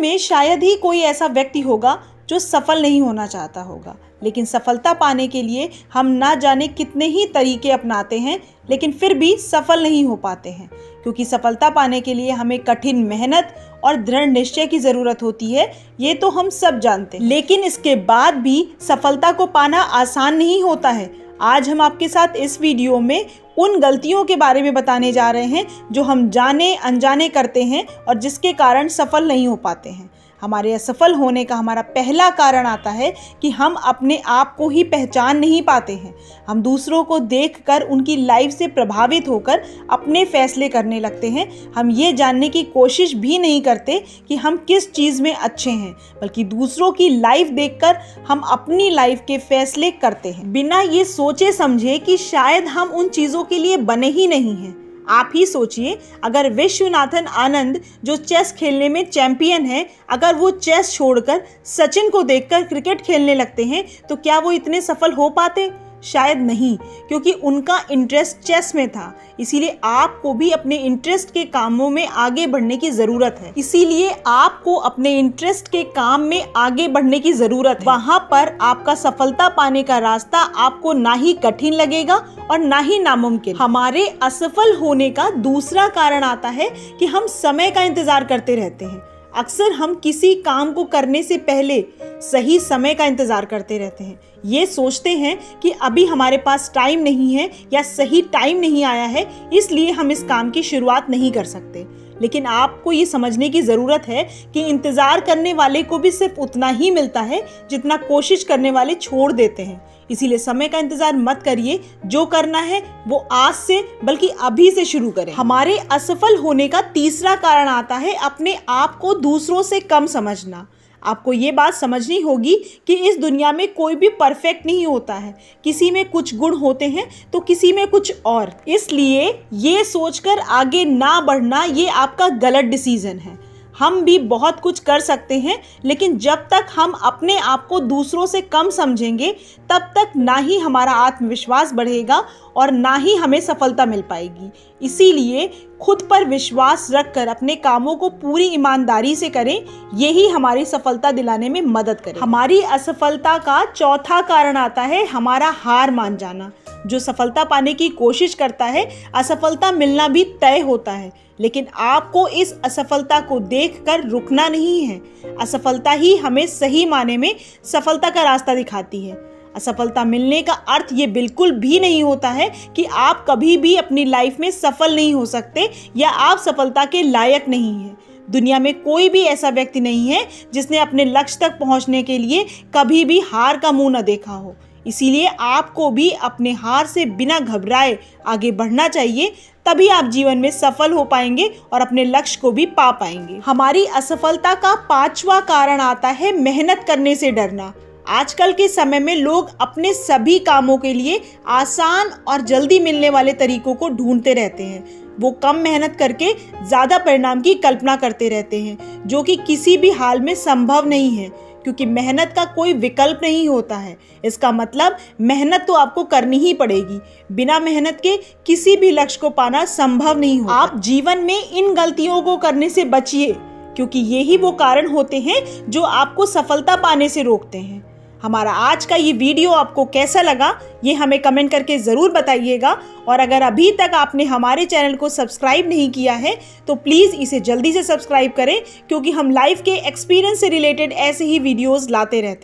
जीवन में शायद ही कोई ऐसा व्यक्ति होगा जो सफल नहीं होना चाहता होगा, लेकिन सफलता पाने के लिए हम ना जाने कितने ही तरीके अपनाते हैं, लेकिन फिर भी सफल नहीं हो पाते हैं। क्योंकि सफलता पाने के लिए हमें कठिन मेहनत और दृढ़ निश्चय की ज़रूरत होती है, ये तो हम सब जानते हैं। लेकिन इसके बाद भी सफलता को पाना आसान नहीं होता है। आज हम आपके साथ इस वीडियो में उन गलतियों के बारे में बताने जा रहे हैं जो हम जाने अनजाने करते हैं और जिसके कारण सफल नहीं हो पाते हैं। हमारे असफल होने का हमारा पहला कारण आता है कि हम अपने आप को ही पहचान नहीं पाते हैं। हम दूसरों को देखकर उनकी लाइफ से प्रभावित होकर अपने फैसले करने लगते हैं। हम ये जानने की कोशिश भी नहीं करते कि हम किस चीज़ में अच्छे हैं, बल्कि दूसरों की लाइफ देखकर हम अपनी लाइफ के फैसले करते हैं, बिना ये सोचे समझे कि शायद हम उन चीज़ों के लिए बने ही नहीं हैं। आप ही सोचिए, अगर विश्वनाथन आनंद जो चेस खेलने में चैंपियन है, अगर वो चेस छोड़कर सचिन को देखकर क्रिकेट खेलने लगते हैं तो क्या वो इतने सफल हो पाते? शायद नहीं, क्योंकि उनका इंटरेस्ट चेस में था। इसीलिए आपको भी अपने इंटरेस्ट के कामों में आगे बढ़ने की ज़रूरत है। इसीलिए आपको अपने इंटरेस्ट के काम में आगे बढ़ने की ज़रूरत है। वहाँ पर आपका सफलता पाने का रास्ता आपको ना ही कठिन लगेगा और ना ही नामुमकिन। हमारे असफल होने का दूसरा कारण आता है कि हम समय का इंतज़ार करते रहते हैं। अक्सर हम किसी काम को करने से पहले सही समय का इंतज़ार करते रहते हैं। ये सोचते हैं कि अभी हमारे पास टाइम नहीं है या सही टाइम नहीं आया है, इसलिए हम इस काम की शुरुआत नहीं कर सकते। लेकिन आपको ये समझने की ज़रूरत है कि इंतज़ार करने वाले को भी सिर्फ उतना ही मिलता है जितना कोशिश करने वाले छोड़ देते हैं। इसीलिए समय का इंतज़ार मत करिए। जो करना है वो आज से बल्कि अभी से शुरू करें। हमारे असफल होने का तीसरा कारण आता है अपने आप को दूसरों से कम समझना। आपको ये बात समझनी होगी कि इस दुनिया में कोई भी परफेक्ट नहीं होता है। किसी में कुछ गुण होते हैं तो किसी में कुछ और। इसलिए ये सोचकर आगे ना बढ़ना ये आपका गलत डिसीजन है। हम भी बहुत कुछ कर सकते हैं, लेकिन जब तक हम अपने आप को दूसरों से कम समझेंगे तब तक ना ही हमारा आत्मविश्वास बढ़ेगा और ना ही हमें सफलता मिल पाएगी। इसीलिए खुद पर विश्वास रखकर अपने कामों को पूरी ईमानदारी से करें, यही हमारी सफलता दिलाने में मदद करे। हमारी असफलता का चौथा कारण आता है हमारा हार मान जाना। जो सफलता पाने की कोशिश करता है, असफलता मिलना भी तय होता है, लेकिन आपको इस असफलता को देखकर रुकना नहीं है। असफलता ही हमें सही माने में सफलता का रास्ता दिखाती है। असफलता मिलने का अर्थ ये बिल्कुल भी नहीं होता है कि आप कभी भी अपनी लाइफ में सफल नहीं हो सकते या आप सफलता के लायक नहीं हैं। दुनिया में कोई भी ऐसा व्यक्ति नहीं है जिसने अपने लक्ष्य तक पहुंचने के लिए कभी भी हार का मुंह न देखा हो। इसीलिए आपको भी अपने हार से बिना घबराए आगे बढ़ना चाहिए, तभी आप जीवन में सफल हो पाएंगे और अपने लक्ष्य को भी पा पाएंगे। हमारी असफलता का पांचवा कारण आता है मेहनत करने से डरना। आजकल के समय में लोग अपने सभी कामों के लिए आसान और जल्दी मिलने वाले तरीकों को ढूंढते रहते हैं। वो कम मेहनत करके ज़्यादा परिणाम की कल्पना करते रहते हैं, जो कि किसी भी हाल में संभव नहीं है, क्योंकि मेहनत का कोई विकल्प नहीं होता है। इसका मतलब मेहनत तो आपको करनी ही पड़ेगी। बिना मेहनत के किसी भी लक्ष्य को पाना संभव नहीं होता। आप जीवन में इन गलतियों को करने से बचिए, क्योंकि यही वो कारण होते हैं जो आपको सफलता पाने से रोकते हैं। हमारा आज का ये वीडियो आपको कैसा लगा, ये हमें कमेंट करके ज़रूर बताइएगा। और अगर अभी तक आपने हमारे चैनल को सब्सक्राइब नहीं किया है तो प्लीज़ इसे जल्दी से सब्सक्राइब करें, क्योंकि हम लाइफ के एक्सपीरियंस से रिलेटेड ऐसे ही वीडियोज़ लाते रहते हैं।